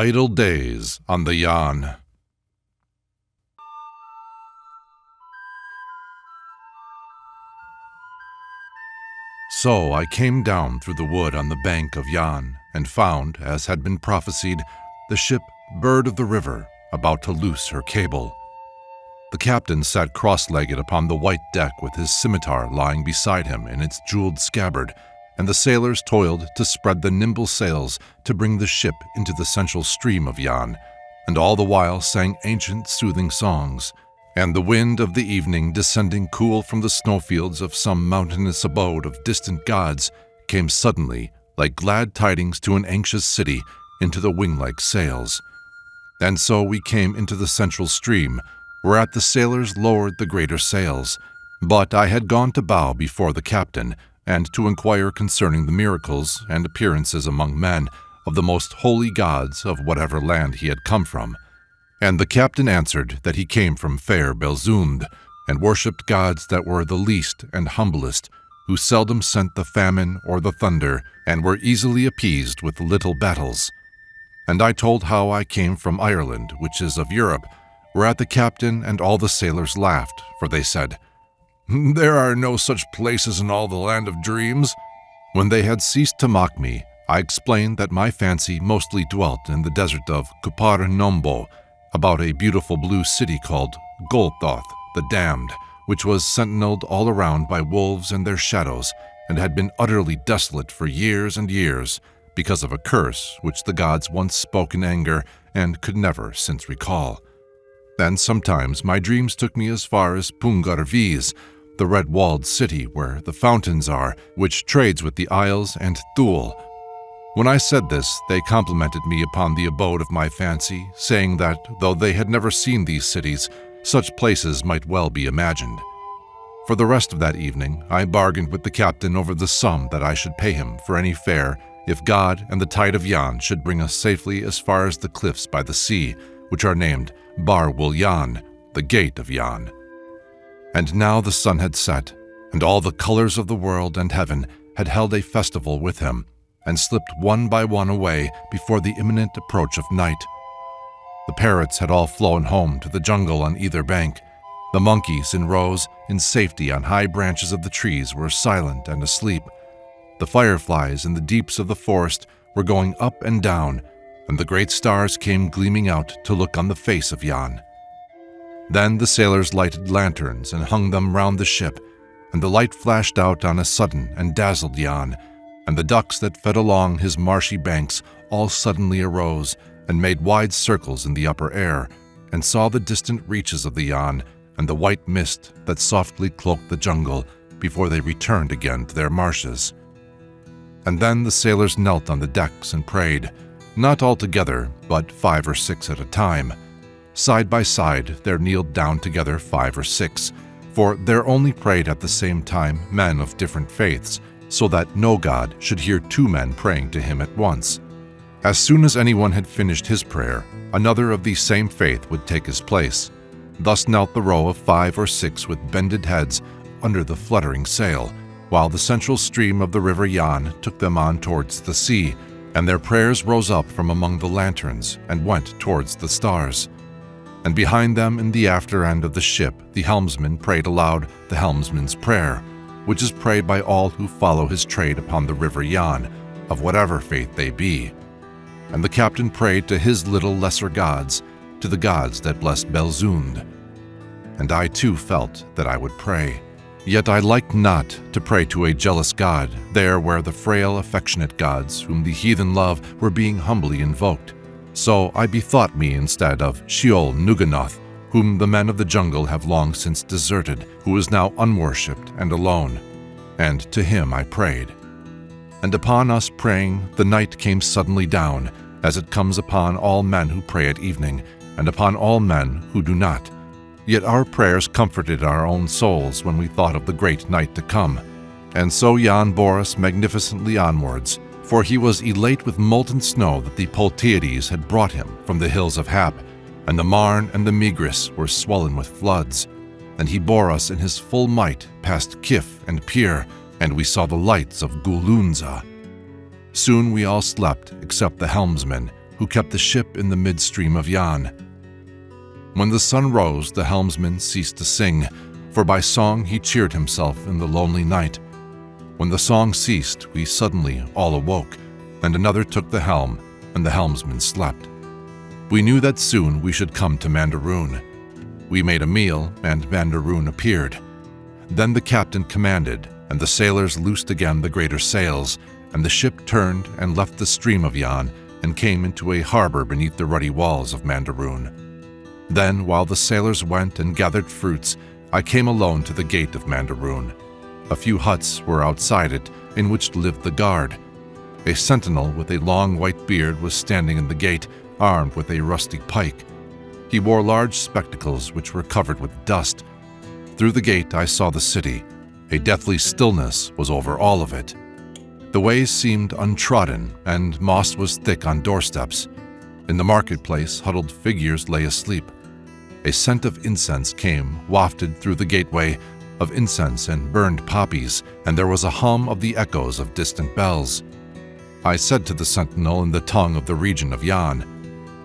Idle Days on the Yann. So I came down through the wood on the bank of Yann, and found, as had been prophesied, the ship Bird of the River about to loose her cable. The captain sat cross-legged upon the white deck with his scimitar lying beside him in its jeweled scabbard, and the sailors toiled to spread the nimble sails to bring the ship into the central stream of Yann, and all the while sang ancient soothing songs, and the wind of the evening descending cool from the snowfields of some mountainous abode of distant gods came suddenly, like glad tidings to an anxious city, into the wing-like sails. And so we came into the central stream, whereat the sailors lowered the greater sails, but I had gone to bow before the captain, and to inquire concerning the miracles and appearances among men of the most holy gods of whatever land he had come from. And the captain answered that he came from fair Belzunde, and worshipped gods that were the least and humblest, who seldom sent the famine or the thunder, and were easily appeased with little battles. And I told how I came from Ireland, which is of Europe, whereat the captain and all the sailors laughed, for they said, "There are no such places in all the land of dreams." When they had ceased to mock me, I explained that my fancy mostly dwelt in the desert of Kuparnombo, about a beautiful blue city called Golthoth, the Damned, which was sentineled all around by wolves and their shadows, and had been utterly desolate for years and years, because of a curse which the gods once spoke in anger and could never since recall. Then sometimes my dreams took me as far as Pungarviz, the red-walled city where the fountains are, which trades with the Isles and Thule. When I said this, they complimented me upon the abode of my fancy, saying that, though they had never seen these cities, such places might well be imagined. For the rest of that evening, I bargained with the captain over the sum that I should pay him for any fare if God and the tide of Yann should bring us safely as far as the cliffs by the sea, which are named Bar Wul Yann, the Gate of Yann. And now the sun had set, and all the colors of the world and heaven had held a festival with him, and slipped one by one away before the imminent approach of night. The parrots had all flown home to the jungle on either bank. The monkeys in rows, in safety on high branches of the trees, were silent and asleep. The fireflies in the deeps of the forest were going up and down, and the great stars came gleaming out to look on the face of Yann. Then the sailors lighted lanterns and hung them round the ship, and the light flashed out on a sudden and dazzled Yann, and the ducks that fed along his marshy banks all suddenly arose and made wide circles in the upper air, and saw the distant reaches of the Yann and the white mist that softly cloaked the jungle before they returned again to their marshes. And then the sailors knelt on the decks and prayed, not all together, but 5 or 6 at a time. Side by side there kneeled down together 5 or 6, for there only prayed at the same time men of different faiths, so that no god should hear 2 men praying to him at once. As soon as anyone had finished his prayer, another of the same faith would take his place. Thus knelt the row of 5 or 6 with bended heads under the fluttering sail, while the central stream of the river Yann took them on towards the sea, and their prayers rose up from among the lanterns and went towards the stars. And behind them in the after end of the ship the helmsman prayed aloud the helmsman's prayer, which is prayed by all who follow his trade upon the river Yann, of whatever faith they be. And the captain prayed to his little lesser gods, to the gods that bless Belzunde. And I too felt that I would pray. Yet I liked not to pray to a jealous god, there where the frail affectionate gods whom the heathen love were being humbly invoked. So I bethought me instead of Sheol Nuganoth, whom the men of the jungle have long since deserted, who is now unworshipped and alone. And to him I prayed. And upon us praying, the night came suddenly down, as it comes upon all men who pray at evening, and upon all men who do not. Yet our prayers comforted our own souls when we thought of the great night to come. And so Yann bore us magnificently onwards, for he was elate with molten snow that the Poltiades had brought him from the hills of Hap, and the Marne and the Migris were swollen with floods. And he bore us in his full might past Kif and Pir, and we saw the lights of Gulunza. Soon we all slept except the helmsman, who kept the ship in the midstream of Yann. When the sun rose, the helmsman ceased to sing, for by song he cheered himself in the lonely night. When the song ceased, we suddenly all awoke, and another took the helm, and the helmsman slept. We knew that soon we should come to Mandaroon. We made a meal, and Mandaroon appeared. Then the captain commanded, and the sailors loosed again the greater sails, and the ship turned and left the stream of Yann and came into a harbor beneath the ruddy walls of Mandaroon. Then, while the sailors went and gathered fruits, I came alone to the gate of Mandaroon. A few huts were outside it, in which lived the guard. A sentinel with a long white beard was standing in the gate, armed with a rusty pike. He wore large spectacles which were covered with dust. Through the gate I saw the city. A deathly stillness was over all of it. The ways seemed untrodden, and moss was thick on doorsteps. In the marketplace, huddled figures lay asleep. A scent of incense came, wafted through the gateway, of incense and burned poppies, and there was a hum of the echoes of distant bells. I said to the sentinel in the tongue of the region of Yann,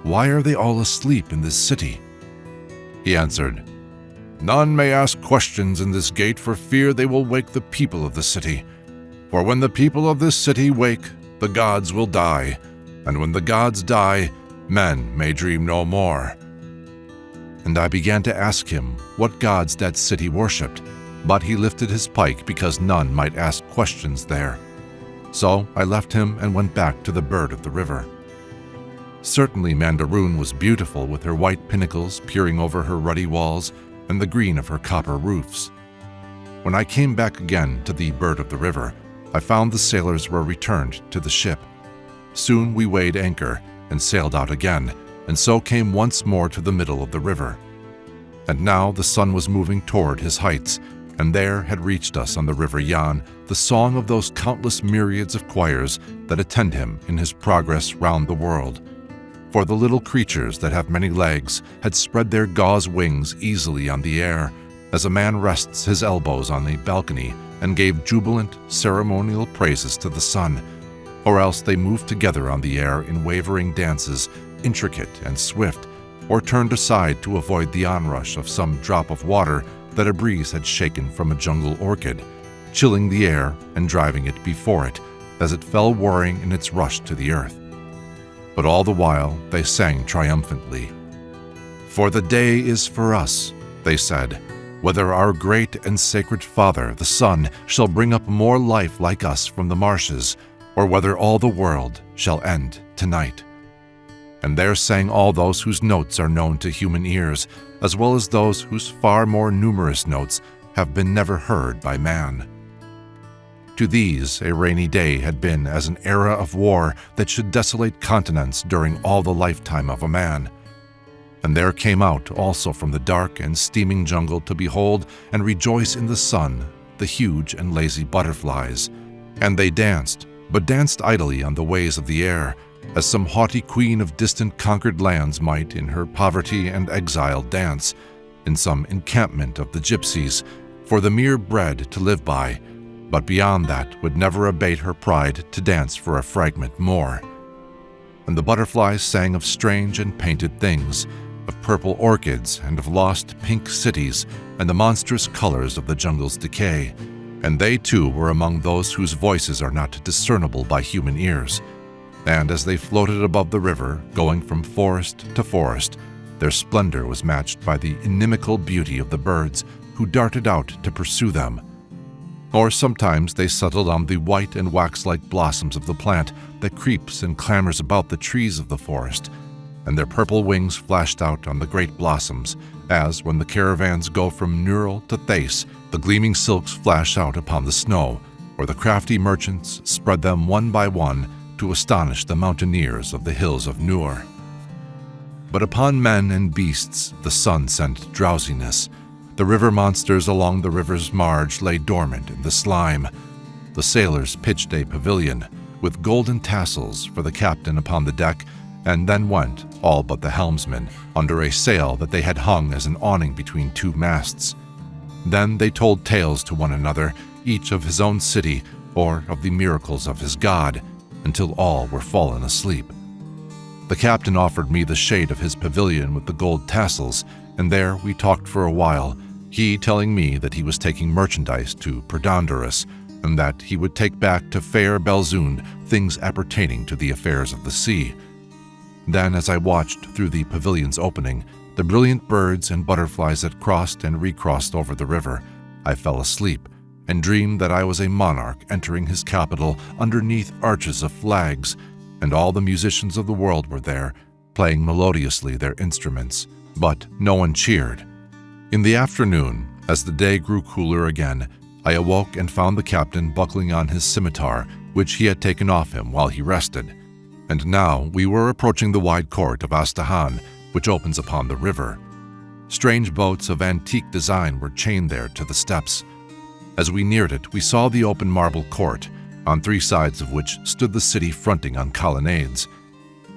"Why are they all asleep in this city?" He answered, "None may ask questions in this gate for fear they will wake the people of the city. For when the people of this city wake, the gods will die, and when the gods die, men may dream no more." And I began to ask him what gods that city worshipped, but he lifted his pike because none might ask questions there. So I left him and went back to the Bird of the River. Certainly Mandaroon was beautiful with her white pinnacles peering over her ruddy walls and the green of her copper roofs. When I came back again to the Bird of the River, I found the sailors were returned to the ship. Soon we weighed anchor and sailed out again, and so came once more to the middle of the river. And now the sun was moving toward his heights, and there had reached us on the river Yann the song of those countless myriads of choirs that attend him in his progress round the world. For the little creatures that have many legs had spread their gauze wings easily on the air, as a man rests his elbows on a balcony and gave jubilant, ceremonial praises to the sun, or else they moved together on the air in wavering dances, intricate and swift, or turned aside to avoid the onrush of some drop of water that a breeze had shaken from a jungle orchid, chilling the air and driving it before it as it fell whirring in its rush to the earth. But all the while they sang triumphantly. "For the day is for us," they said, "whether our great and sacred Father, the Sun, shall bring up more life like us from the marshes, or whether all the world shall end tonight." And there sang all those whose notes are known to human ears, as well as those whose far more numerous notes have been never heard by man. To these a rainy day had been as an era of war that should desolate continents during all the lifetime of a man. And there came out also from the dark and steaming jungle to behold and rejoice in the sun the huge and lazy butterflies. And they danced, but danced idly on the ways of the air, as some haughty queen of distant conquered lands might in her poverty and exile dance, in some encampment of the gypsies, for the mere bread to live by, but beyond that would never abate her pride to dance for a fragment more. And the butterflies sang of strange and painted things, of purple orchids and of lost pink cities and the monstrous colors of the jungle's decay, and they too were among those whose voices are not discernible by human ears. And as they floated above the river, going from forest to forest, their splendor was matched by the inimical beauty of the birds who darted out to pursue them. Or sometimes they settled on the white and wax-like blossoms of the plant that creeps and clambers about the trees of the forest, and their purple wings flashed out on the great blossoms, as when the caravans go from Neural to Thais, the gleaming silks flash out upon the snow, or the crafty merchants spread them one by one to astonish the mountaineers of the hills of Nur. But upon men and beasts the sun sent drowsiness. The river monsters along the river's marge lay dormant in the slime. The sailors pitched a pavilion, with golden tassels for the captain upon the deck, and then went, all but the helmsman, under a sail that they had hung as an awning between two masts. Then they told tales to one another, each of his own city, or of the miracles of his god, until all were fallen asleep. The captain offered me the shade of his pavilion with the gold tassels, and there we talked for a while, he telling me that he was taking merchandise to Perdonorus, and that he would take back to fair Belzund things appertaining to the affairs of the sea. Then, as I watched through the pavilion's opening, the brilliant birds and butterflies that crossed and recrossed over the river, I fell asleep and dreamed that I was a monarch entering his capital underneath arches of flags, and all the musicians of the world were there, playing melodiously their instruments, but no one cheered. In the afternoon, as the day grew cooler again, I awoke and found the captain buckling on his scimitar, which he had taken off him while he rested. And now we were approaching the wide court of Astahan, which opens upon the river. Strange boats of antique design were chained there to the steps. As we neared it, we saw the open marble court, on three sides of which stood the city fronting on colonnades.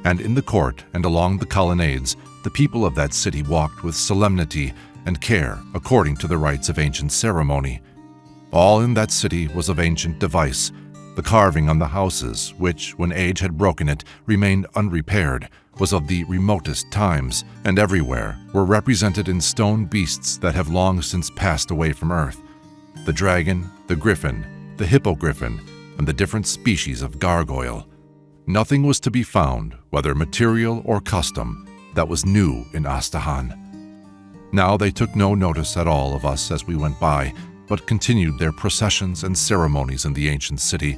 And in the court and along the colonnades, the people of that city walked with solemnity and care according to the rites of ancient ceremony. All in that city was of ancient device. The carving on the houses, which, when age had broken it, remained unrepaired, was of the remotest times, and everywhere were represented in stone beasts that have long since passed away from earth: the dragon, the griffin, the hippogriffin, and the different species of gargoyle. Nothing was to be found, whether material or custom, that was new in Astahan. Now they took no notice at all of us as we went by, but continued their processions and ceremonies in the ancient city,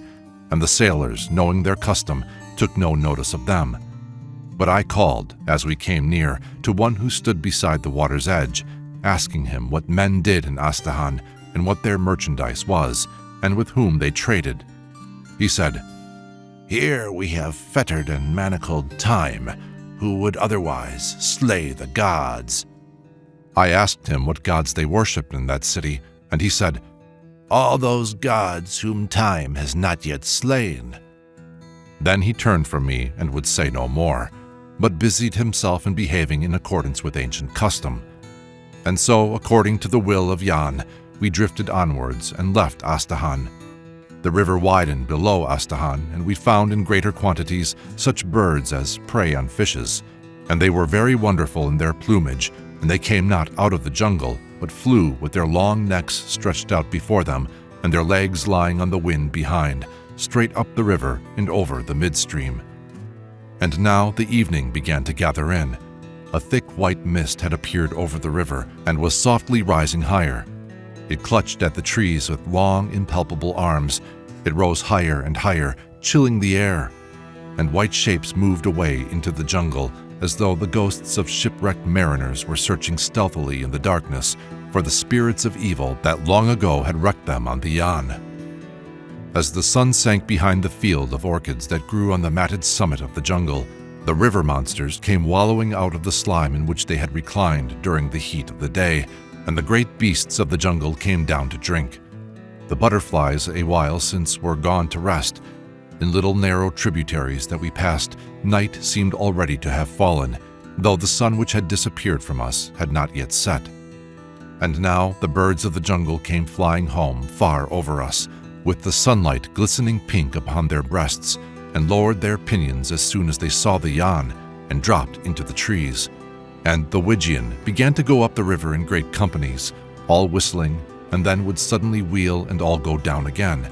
and the sailors, knowing their custom, took no notice of them. But I called, as we came near, to one who stood beside the water's edge, asking him what men did in Astahan and what their merchandise was, and with whom they traded. He said, "Here we have fettered and manacled Time, who would otherwise slay the gods." I asked him what gods they worshipped in that city, and he said, "All those gods whom Time has not yet slain." Then he turned from me and would say no more, but busied himself in behaving in accordance with ancient custom. And so, according to the will of Yann, we drifted onwards and left Astahan. The river widened below Astahan, and we found in greater quantities such birds as prey on fishes, and they were very wonderful in their plumage, and they came not out of the jungle, but flew with their long necks stretched out before them, and their legs lying on the wind behind, straight up the river and over the midstream. And now the evening began to gather in. A thick white mist had appeared over the river and was softly rising higher. It clutched at the trees with long, impalpable arms. It rose higher and higher, chilling the air. And white shapes moved away into the jungle, as though the ghosts of shipwrecked mariners were searching stealthily in the darkness for the spirits of evil that long ago had wrecked them on the Yann. As the sun sank behind the field of orchids that grew on the matted summit of the jungle, the river monsters came wallowing out of the slime in which they had reclined during the heat of the day, and the great beasts of the jungle came down to drink. The butterflies, a while since, were gone to rest. In little narrow tributaries that we passed, night seemed already to have fallen, though the sun which had disappeared from us had not yet set. And now the birds of the jungle came flying home far over us, with the sunlight glistening pink upon their breasts, and lowered their pinions as soon as they saw the Yann, and dropped into the trees. And the Wigeon began to go up the river in great companies, all whistling, and then would suddenly wheel and all go down again.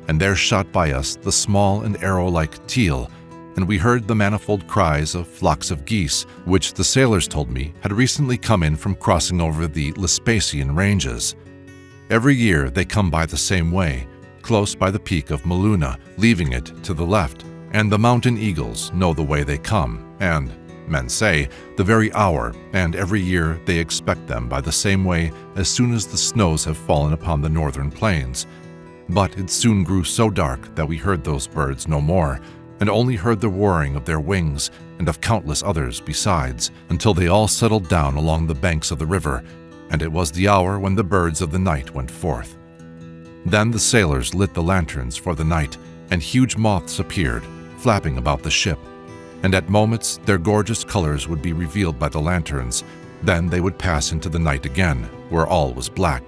And there shot by us the small and arrow-like teal, and we heard the manifold cries of flocks of geese, which the sailors told me had recently come in from crossing over the Lespasian ranges. Every year they come by the same way, close by the peak of Maluna, leaving it to the left, and the mountain eagles know the way they come, and, men say, the very hour, and every year they expect them by the same way as soon as the snows have fallen upon the northern plains. But it soon grew so dark that we heard those birds no more, and only heard the whirring of their wings and of countless others besides, until they all settled down along the banks of the river, and it was the hour when the birds of the night went forth. Then the sailors lit the lanterns for the night, and huge moths appeared, flapping about the ship, and at moments their gorgeous colors would be revealed by the lanterns. Then they would pass into the night again, where all was black.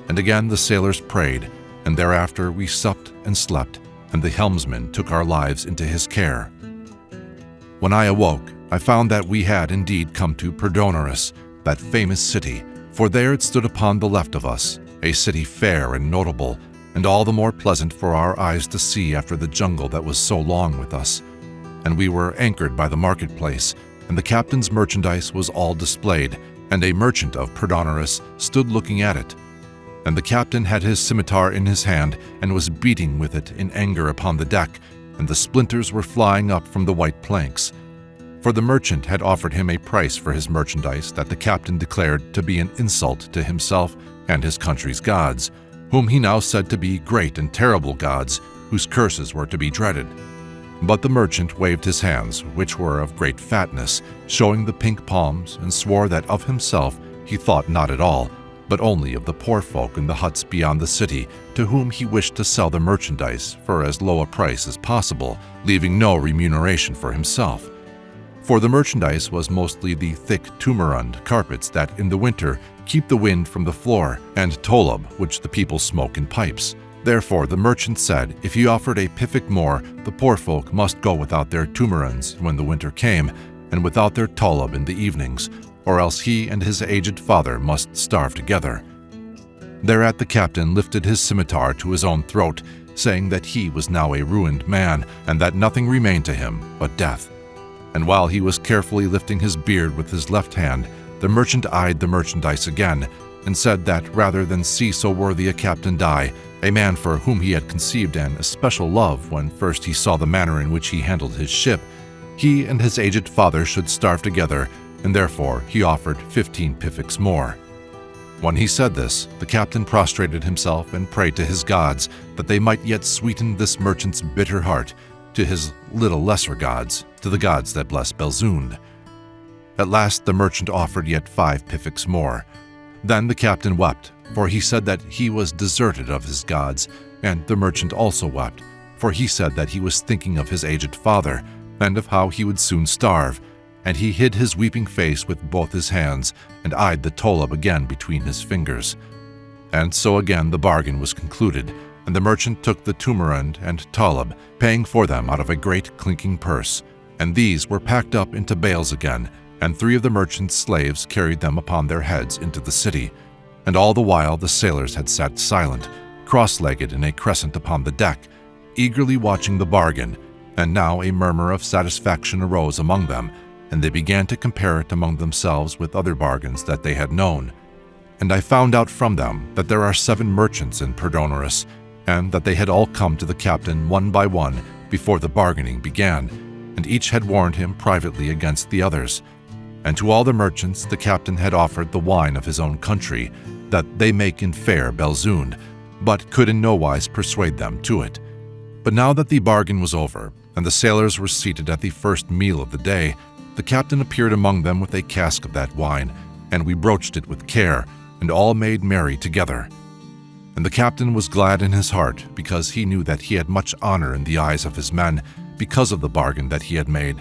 And again the sailors prayed, and thereafter we supped and slept, and the helmsman took our lives into his care. When I awoke, I found that we had indeed come to Perdonorus, that famous city, for there it stood upon the left of us, a city fair and notable, and all the more pleasant for our eyes to see after the jungle that was so long with us. And we were anchored by the marketplace, and the captain's merchandise was all displayed, and a merchant of Perdonorus stood looking at it. And the captain had his scimitar in his hand, and was beating with it in anger upon the deck, and the splinters were flying up from the white planks. For the merchant had offered him a price for his merchandise that the captain declared to be an insult to himself and his country's gods, whom he now said to be great and terrible gods, whose curses were to be dreaded. But the merchant waved his hands, which were of great fatness, showing the pink palms, and swore that of himself he thought not at all, but only of the poor folk in the huts beyond the city, to whom he wished to sell the merchandise for as low a price as possible, leaving no remuneration for himself. For the merchandise was mostly the thick tumarund carpets that in the winter keep the wind from the floor, and tolub, which the people smoke in pipes. Therefore the merchant said if he offered a piffek more, the poor folk must go without their tumaruns when the winter came, and without their tolub in the evenings, or else he and his aged father must starve together. Thereat the captain lifted his scimitar to his own throat, saying that he was now a ruined man, and that nothing remained to him but death. And while he was carefully lifting his beard with his left hand, the merchant eyed the merchandise again, and said that rather than see so worthy a captain die, a man for whom he had conceived an especial love when first he saw the manner in which he handled his ship, he and his aged father should starve together, and therefore he offered 15 piffeks more. When he said this, the captain prostrated himself and prayed to his gods that they might yet sweeten this merchant's bitter heart, to his little lesser gods, to the gods that bless Belzund. At last the merchant offered yet 5 piffeks more. Then the captain wept, for he said that he was deserted of his gods, and the merchant also wept, for he said that he was thinking of his aged father, and of how he would soon starve, and he hid his weeping face with both his hands, and eyed the tolub again between his fingers. And so again the bargain was concluded, and the merchant took the tumarund and tolub, paying for them out of a great clinking purse, and these were packed up into bales again, and 3 of the merchant's slaves carried them upon their heads into the city. And all the while the sailors had sat silent, cross-legged in a crescent upon the deck, eagerly watching the bargain, and now a murmur of satisfaction arose among them, and they began to compare it among themselves with other bargains that they had known. And I found out from them that there are 7 merchants in Perdonorus, and that they had all come to the captain one by one before the bargaining began, and each had warned him privately against the others. And to all the merchants the captain had offered the wine of his own country, that they make in fair Belzund, but could in no wise persuade them to it. But now that the bargain was over, and the sailors were seated at the first meal of the day, the captain appeared among them with a cask of that wine, and we broached it with care, and all made merry together. And the captain was glad in his heart, because he knew that he had much honor in the eyes of his men, because of the bargain that he had made.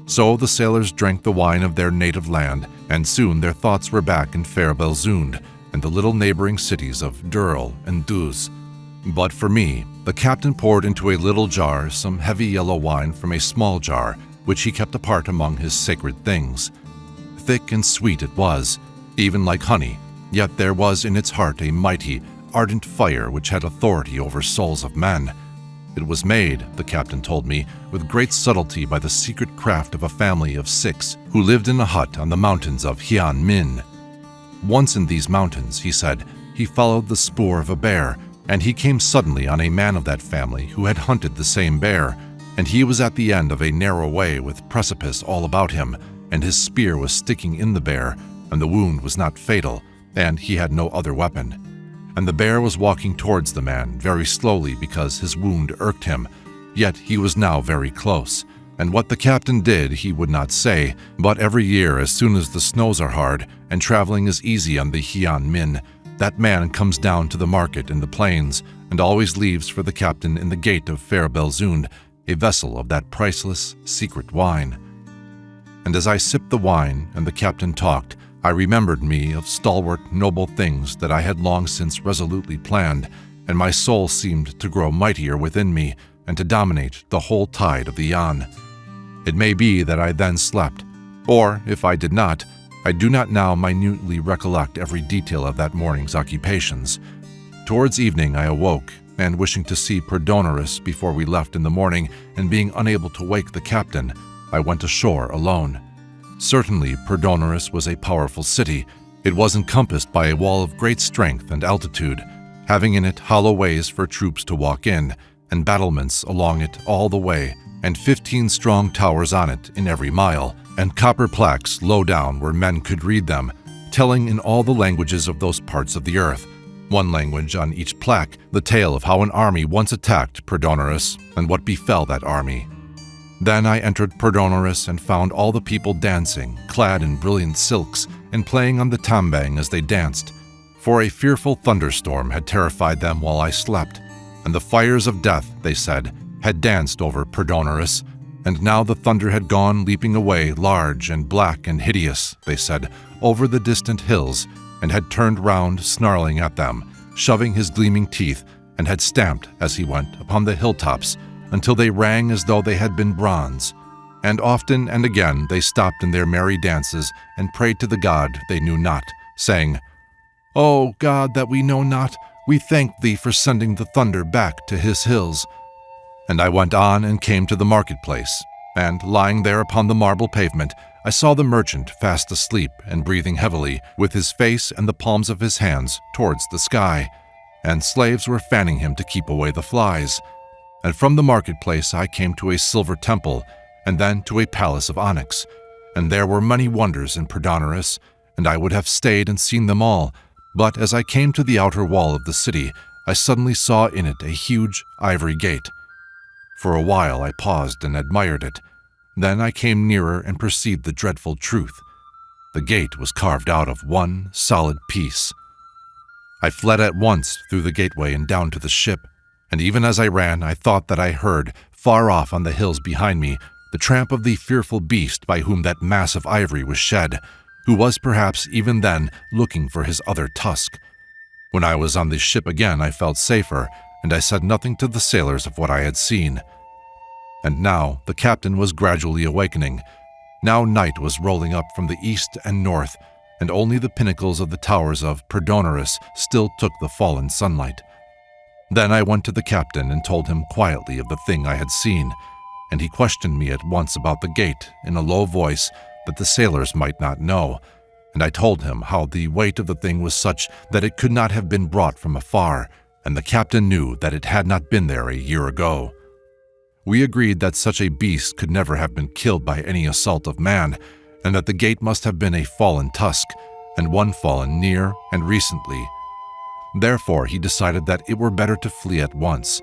So the sailors drank the wine of their native land, and soon their thoughts were back in fair Belzund, and the little neighboring cities of Durl and Duz. But for me, the captain poured into a little jar some heavy yellow wine from a small jar, which he kept apart among his sacred things. Thick and sweet it was, even like honey, yet there was in its heart a mighty, ardent fire which had authority over souls of men. It was made, the captain told me, with great subtlety by the secret craft of a family of 6 who lived in a hut on the mountains of Hian Min. Once in these mountains, he said, he followed the spoor of a bear, and he came suddenly on a man of that family who had hunted the same bear, and he was at the end of a narrow way with precipice all about him, and his spear was sticking in the bear, and the wound was not fatal, and he had no other weapon. And the bear was walking towards the man very slowly because his wound irked him, yet he was now very close. And what the captain did he would not say, but every year as soon as the snows are hard and traveling is easy on the Hian Min, that man comes down to the market in the plains and always leaves for the captain in the gate of fair Belzund a vessel of that priceless, secret wine. And as I sipped the wine and the captain talked, I remembered me of stalwart, noble things that I had long since resolutely planned, and my soul seemed to grow mightier within me and to dominate the whole tide of the Yann. It may be that I then slept, or if I did not, I do not now minutely recollect every detail of that morning's occupations. Towards evening I awoke, and wishing to see Perdonorus before we left in the morning, and being unable to wake the captain, I went ashore alone. Certainly Perdonorus was a powerful city. It was encompassed by a wall of great strength and altitude, having in it hollow ways for troops to walk in, and battlements along it all the way, and 15 strong towers on it in every mile, and copper plaques low down where men could read them, telling in all the languages of those parts of the earth, one language on each plaque, the tale of how an army once attacked Perdonorus and what befell that army. Then I entered Perdonorus and found all the people dancing, clad in brilliant silks, and playing on the tambang as they danced, for a fearful thunderstorm had terrified them while I slept, and the fires of death, they said, had danced over Perdonorus, and now the thunder had gone leaping away large and black and hideous, they said, over the distant hills, and had turned round snarling at them, shoving his gleaming teeth, and had stamped as he went upon the hilltops, until they rang as though they had been bronze. And often and again they stopped in their merry dances and prayed to the god they knew not, saying, "O God that we know not, we thank thee for sending the thunder back to his hills." And I went on and came to the marketplace, and lying there upon the marble pavement, I saw the merchant fast asleep and breathing heavily, with his face and the palms of his hands towards the sky, and slaves were fanning him to keep away the flies. And from the marketplace I came to a silver temple, and then to a palace of onyx, and there were many wonders in Perdonorus, and I would have stayed and seen them all, but as I came to the outer wall of the city, I suddenly saw in it a huge ivory gate. For a while I paused and admired it. Then I came nearer and perceived the dreadful truth. The gate was carved out of one solid piece. I fled at once through the gateway and down to the ship, and even as I ran I thought that I heard, far off on the hills behind me, the tramp of the fearful beast by whom that mass of ivory was shed, who was perhaps even then looking for his other tusk. When I was on the ship again I felt safer, and I said nothing to the sailors of what I had seen. And now the captain was gradually awakening. Now night was rolling up from the east and north, and only the pinnacles of the towers of Perdonorus still took the fallen sunlight. Then I went to the captain and told him quietly of the thing I had seen, and he questioned me at once about the gate in a low voice that the sailors might not know, and I told him how the weight of the thing was such that it could not have been brought from afar, and the captain knew that it had not been there a year ago. We agreed that such a beast could never have been killed by any assault of man, and that the gate must have been a fallen tusk, and one fallen near and recently. Therefore he decided that it were better to flee at once.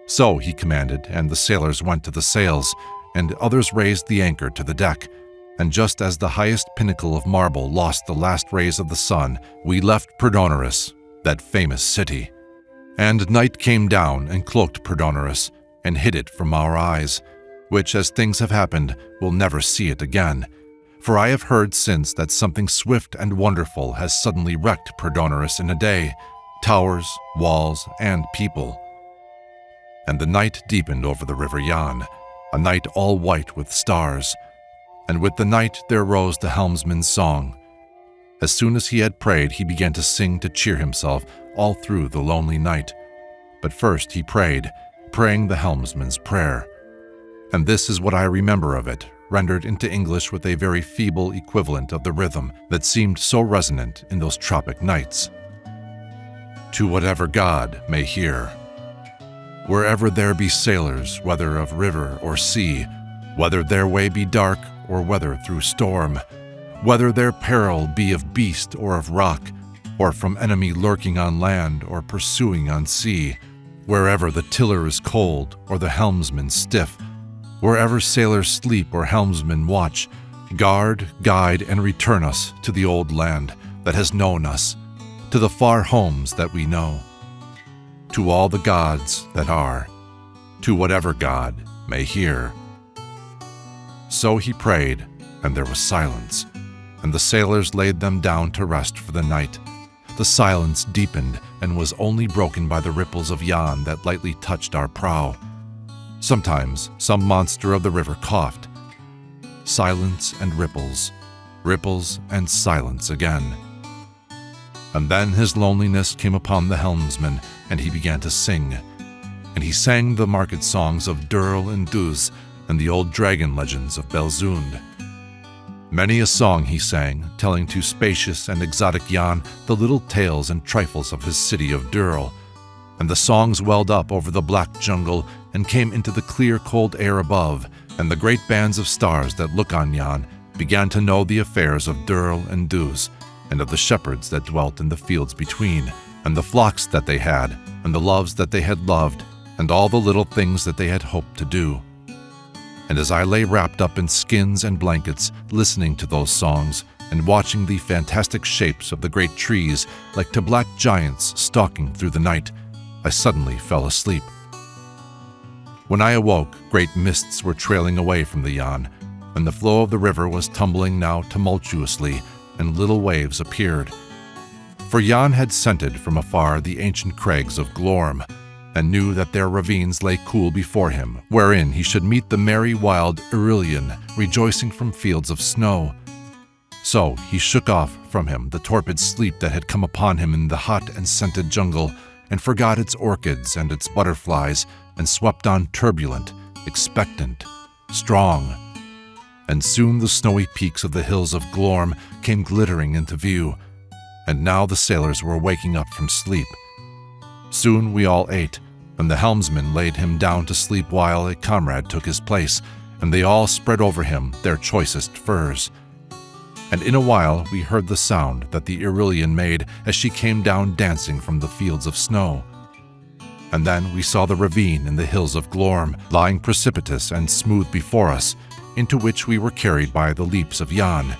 So he commanded, and the sailors went to the sails, and others raised the anchor to the deck, and just as the highest pinnacle of marble lost the last rays of the sun, we left Perdonorus, that famous city. And night came down and cloaked Perdonorus, and hid it from our eyes, which, as things have happened, will never see it again. For I have heard since that something swift and wonderful has suddenly wrecked Perdonorus in a day, towers, walls, and people. And the night deepened over the river Yann, a night all white with stars, and with the night there rose the helmsman's song. As soon as he had prayed, he began to sing to cheer himself all through the lonely night. But first he prayed, praying the helmsman's prayer. And this is what I remember of it, rendered into English with a very feeble equivalent of the rhythm that seemed so resonant in those tropic nights. To whatever God may hear. Wherever there be sailors, whether of river or sea, whether their way be dark or whether through storm, whether their peril be of beast or of rock, or from enemy lurking on land or pursuing on sea, wherever the tiller is cold or the helmsman stiff, wherever sailors sleep or helmsmen watch, guard, guide, and return us to the old land that has known us, to the far homes that we know, to all the gods that are, to whatever God may hear. So he prayed, and there was silence, and the sailors laid them down to rest for the night. The silence deepened and was only broken by the ripples of Yann that lightly touched our prow. Sometimes some monster of the river coughed, silence and ripples, ripples and silence again. And then his loneliness came upon the helmsman, and he began to sing. And he sang the market songs of Durl and Duz and the old dragon legends of Belzund. Many a song he sang, telling to spacious and exotic Yann the little tales and trifles of his city of Durl. And the songs welled up over the black jungle and came into the clear, cold air above, and the great bands of stars that look on Yann began to know the affairs of Durl and Duz, and of the shepherds that dwelt in the fields between, and the flocks that they had, and the loves that they had loved, and all the little things that they had hoped to do. And as I lay wrapped up in skins and blankets, listening to those songs, and watching the fantastic shapes of the great trees like to black giants stalking through the night, I suddenly fell asleep. When I awoke, great mists were trailing away from the Yann, and the flow of the river was tumbling now tumultuously, and little waves appeared. For Yann had scented from afar the ancient crags of Glorm, and knew that their ravines lay cool before him, wherein he should meet the merry wild Irillion, rejoicing from fields of snow. So he shook off from him the torpid sleep that had come upon him in the hot and scented jungle, and forgot its orchids and its butterflies, and swept on turbulent, expectant, strong. And soon the snowy peaks of the hills of Glorm came glittering into view, and now the sailors were waking up from sleep. Soon we all ate, and the helmsman laid him down to sleep while a comrade took his place, and they all spread over him their choicest furs. And in a while we heard the sound that the Irillion made as she came down dancing from the fields of snow. And then we saw the ravine in the hills of Glorm, lying precipitous and smooth before us, into which we were carried by the leaps of Yann,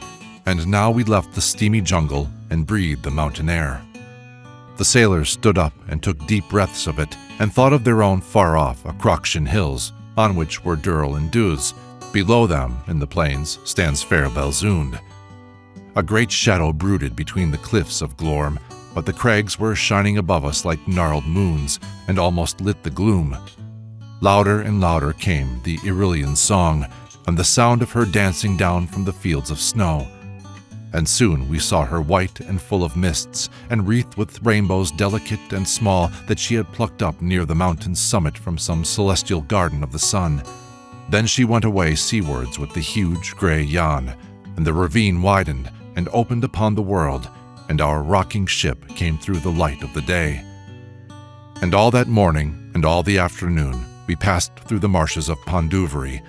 and now we left the steamy jungle and breathed the mountain air. The sailors stood up and took deep breaths of it, and thought of their own far-off Acroxian hills, on which were Durl and Duz. Below them, in the plains, stands fair Belzund. A great shadow brooded between the cliffs of Glorm, but the crags were shining above us like gnarled moons, and almost lit the gloom. Louder and louder came the Irillion's song, and the sound of her dancing down from the fields of snow. And soon we saw her white and full of mists, and wreathed with rainbows delicate and small that she had plucked up near the mountain's summit from some celestial garden of the sun. Then she went away seawards with the huge grey Yann, and the ravine widened and opened upon the world, and our rocking ship came through the light of the day. And all that morning and all the afternoon we passed through the marshes of Ponduveri,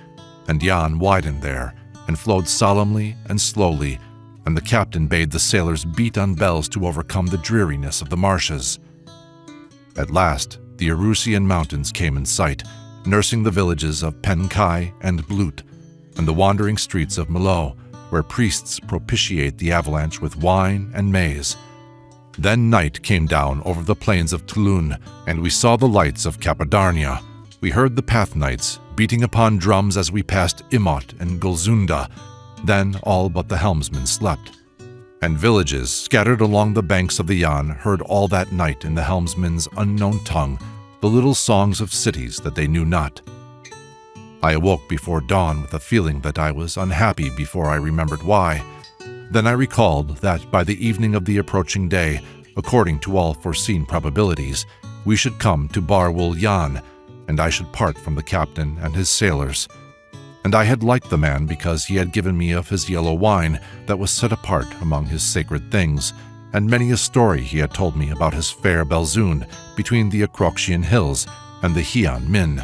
and Yann widened there, and flowed solemnly and slowly, and the captain bade the sailors beat on bells to overcome the dreariness of the marshes. At last, the Erusian mountains came in sight, nursing the villages of Penkai and Blut, and the wandering streets of Malo, where priests propitiate the avalanche with wine and maize. Then night came down over the plains of Tulun, and we saw the lights of Cappadarnia. We heard the path knights beating upon drums as we passed Imot and Golzunda. Then all but the helmsman slept. And villages scattered along the banks of the Yann heard all that night in the helmsman's unknown tongue the little songs of cities that they knew not. I awoke before dawn with a feeling that I was unhappy before I remembered why. Then I recalled that by the evening of the approaching day, according to all foreseen probabilities, we should come to Barwool Yann, and I should part from the captain and his sailors. And I had liked the man because he had given me of his yellow wine that was set apart among his sacred things, and many a story he had told me about his fair Belzund between the Acroxian hills and the Hian Min.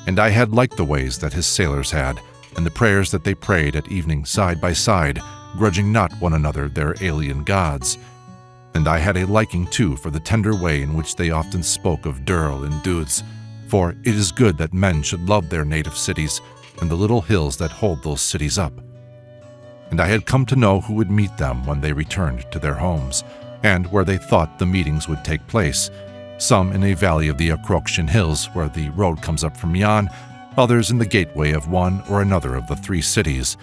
And I had liked the ways that his sailors had, and the prayers that they prayed at evening side by side, grudging not one another their alien gods. And I had a liking too for the tender way in which they often spoke of Durl and Duz, for it is good that men should love their native cities and the little hills that hold those cities up. And I had come to know who would meet them when they returned to their homes, and where they thought the meetings would take place, some in a valley of the Acroxian hills where the road comes up from Yann, others in the gateway of one or another of the 3 cities,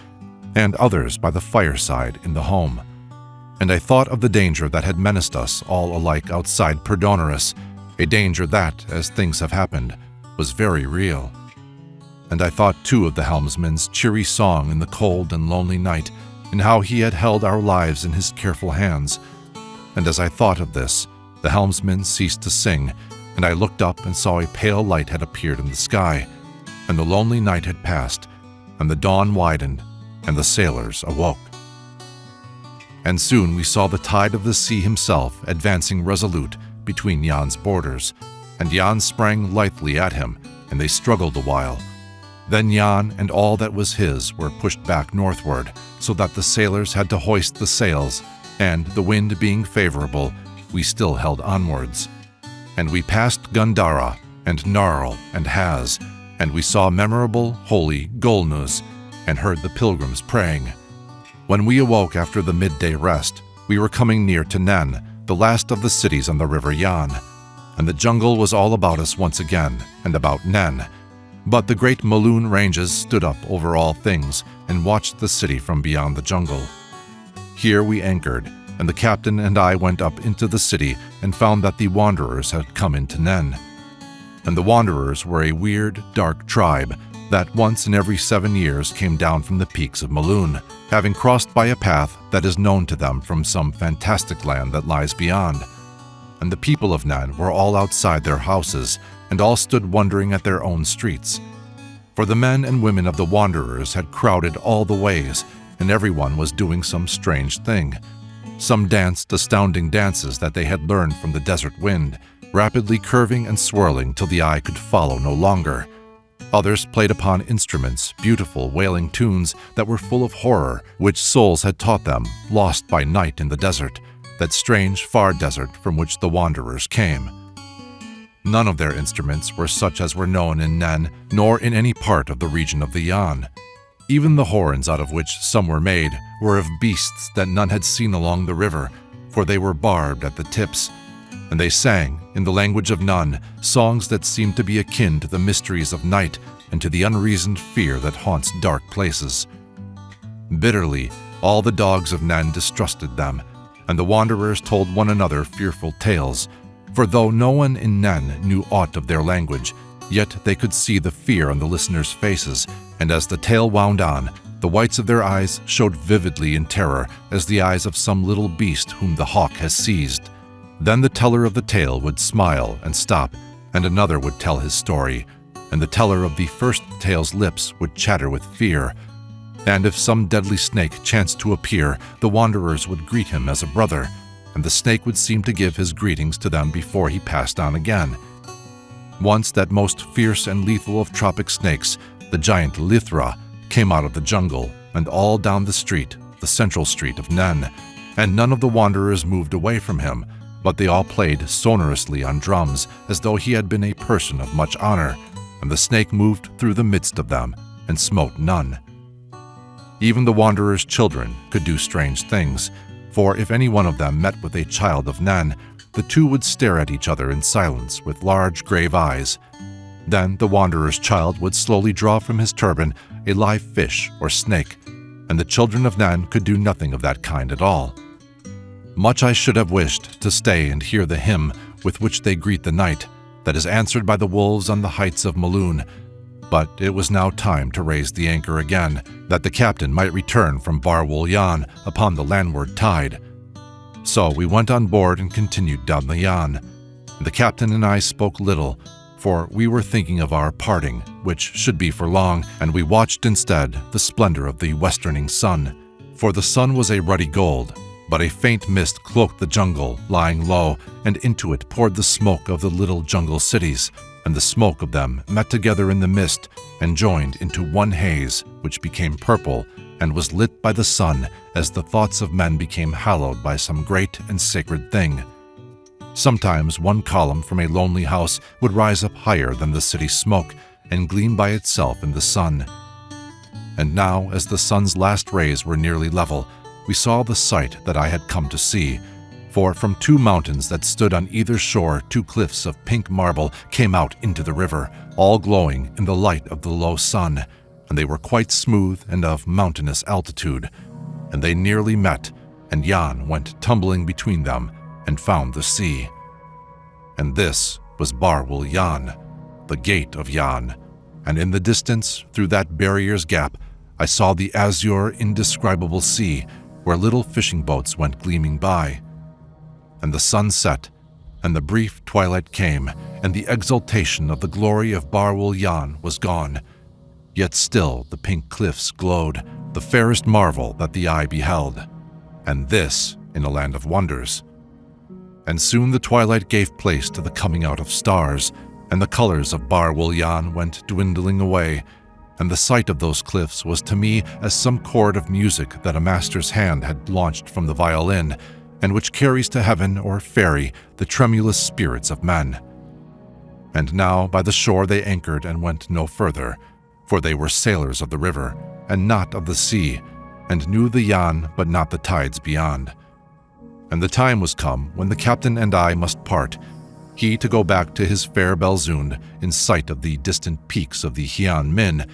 and others by the fireside in the home. And I thought of the danger that had menaced us all alike outside Perdonorus, a danger that, as things have happened, was very real. And I thought too of the helmsman's cheery song in the cold and lonely night, and how he had held our lives in his careful hands. And as I thought of this, the helmsman ceased to sing, and I looked up and saw a pale light had appeared in the sky, and the lonely night had passed, and the dawn widened, and the sailors awoke. And soon we saw the tide of the sea himself advancing resolute between Yann's borders, and Yann sprang lithely at him, and they struggled a while. Then Yann and all that was his were pushed back northward, so that the sailors had to hoist the sails, and, the wind being favorable, we still held onwards. And we passed Gundara, and Gnarl, and Haz, and we saw memorable, holy Golnuz, and heard the pilgrims praying. When we awoke after the midday rest, we were coming near to Nen, the last of the cities on the river Yann, and the jungle was all about us once again, and about Nen. But the great Maloon ranges stood up over all things and watched the city from beyond the jungle. Here we anchored, and the captain and I went up into the city and found that the Wanderers had come into Nen. And the Wanderers were a weird, dark tribe that once in every 7 years came down from the peaks of Maloon, having crossed by a path that is known to them from some fantastic land that lies beyond. And the people of Nen were all outside their houses, and all stood wondering at their own streets. For the men and women of the Wanderers had crowded all the ways, and everyone was doing some strange thing. Some danced astounding dances that they had learned from the desert wind, rapidly curving and swirling till the eye could follow no longer. Others played upon instruments, beautiful wailing tunes that were full of horror, which souls had taught them, lost by night in the desert, that strange, far desert from which the Wanderers came. None of their instruments were such as were known in Nen, nor in any part of the region of the Yann. Even the horns out of which some were made were of beasts that none had seen along the river, for they were barbed at the tips, and they sang, in the language of none, songs that seemed to be akin to the mysteries of night and to the unreasoned fear that haunts dark places. Bitterly, all the dogs of Nen distrusted them, and the Wanderers told one another fearful tales, for though no one in Nen knew aught of their language, yet they could see the fear on the listeners' faces, and as the tale wound on, the whites of their eyes showed vividly in terror as the eyes of some little beast whom the hawk has seized. Then the teller of the tale would smile and stop, and another would tell his story, and the teller of the first tale's lips would chatter with fear. And if some deadly snake chanced to appear, the Wanderers would greet him as a brother, and the snake would seem to give his greetings to them before he passed on again. Once that most fierce and lethal of tropic snakes, the giant Lithra, came out of the jungle, and all down the street, the central street of Nen, and none of the Wanderers moved away from him, but they all played sonorously on drums, as though he had been a person of much honor, and the snake moved through the midst of them, and smote none. Even the Wanderers' children could do strange things, for if any one of them met with a child of Nen, the two would stare at each other in silence with large grave eyes. Then the Wanderer's child would slowly draw from his turban a live fish or snake, and the children of Nen could do nothing of that kind at all. Much I should have wished to stay and hear the hymn with which they greet the night, that is answered by the wolves on the heights of Maloon, but it was now time to raise the anchor again, that the captain might return from Bar Wul Yann upon the landward tide. So we went on board and continued down the Yann. The captain and I spoke little, for we were thinking of our parting, which should be for long, and we watched instead the splendor of the westerning sun. For the sun was a ruddy gold, but a faint mist cloaked the jungle, lying low, and into it poured the smoke of the little jungle cities, and the smoke of them met together in the mist and joined into one haze, which became purple and was lit by the sun as the thoughts of men became hallowed by some great and sacred thing. Sometimes one column from a lonely house would rise up higher than the city smoke and gleam by itself in the sun. And now, as the sun's last rays were nearly level, we saw the sight that I had come to see, for from two mountains that stood on either shore 2 cliffs of pink marble came out into the river, all glowing in the light of the low sun, and they were quite smooth and of mountainous altitude, and they nearly met, and Yann went tumbling between them and found the sea. And this was Bar Wul Yann, the gate of Yann, and in the distance, through that barrier's gap, I saw the azure, indescribable sea where little fishing boats went gleaming by. And the sun set, and the brief twilight came, and the exultation of the glory of Bar-Wul Yann was gone. Yet still the pink cliffs glowed, the fairest marvel that the eye beheld. And this in a land of wonders. And soon the twilight gave place to the coming out of stars, and the colors of Bar-Wul Yann went dwindling away, and the sight of those cliffs was to me as some chord of music that a master's hand had launched from the violin, and which carries to heaven or fairy the tremulous spirits of men. And now by the shore they anchored and went no further, for they were sailors of the river, and not of the sea, and knew the Yann but not the tides beyond. And the time was come when the captain and I must part, he to go back to his fair Belzund in sight of the distant peaks of the Hian Min,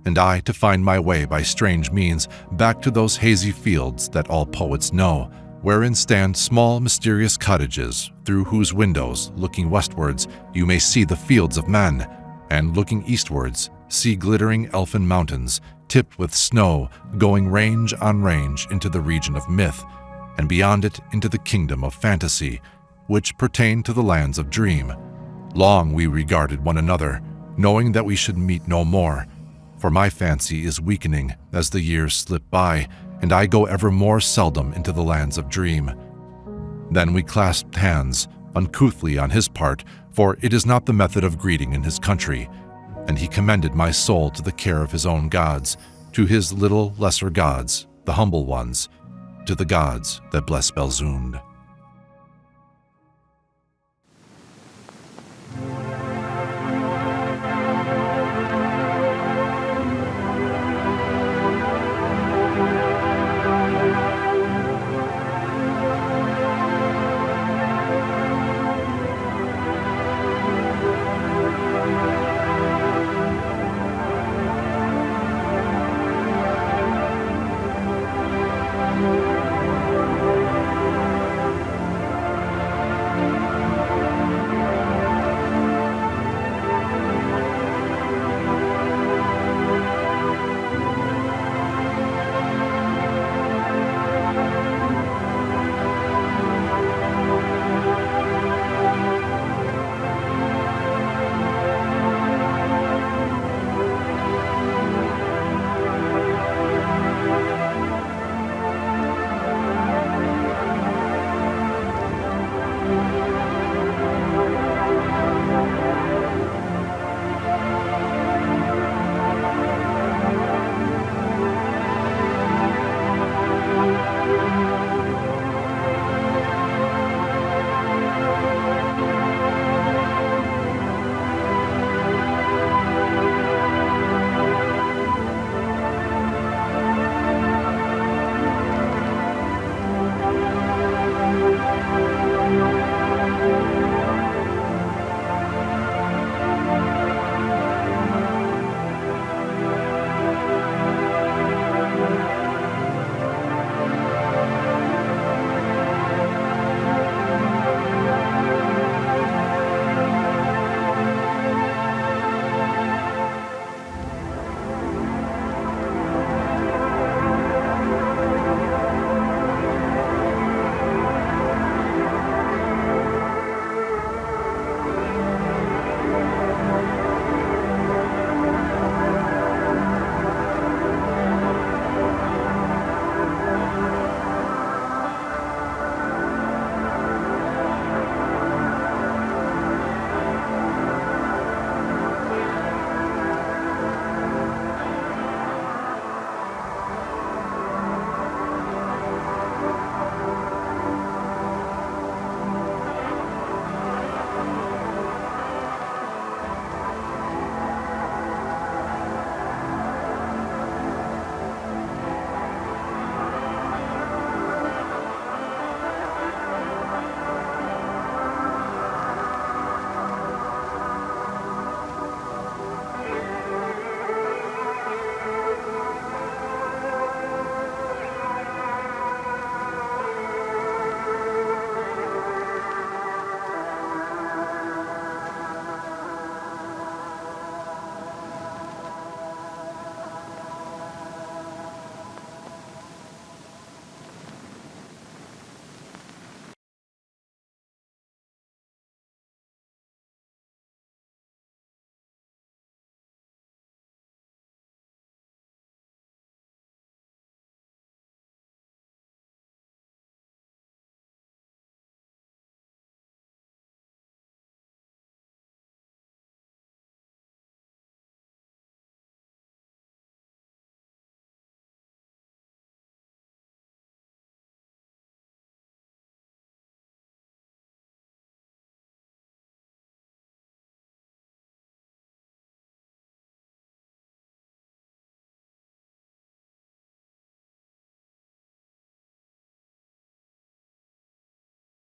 and I to find my way by strange means back to those hazy fields that all poets know, wherein stand small mysterious cottages, through whose windows, looking westwards, you may see the fields of men, and looking eastwards, see glittering elfin mountains, tipped with snow, going range on range into the region of myth, and beyond it into the kingdom of fantasy, which pertain to the lands of dream. Long we regarded one another, knowing that we should meet no more, for my fancy is weakening as the years slip by, and I go ever more seldom into the lands of dream. Then we clasped hands, uncouthly on his part, for it is not the method of greeting in his country, and he commended my soul to the care of his own gods, to his little lesser gods, the humble ones, to the gods that bless Belzund.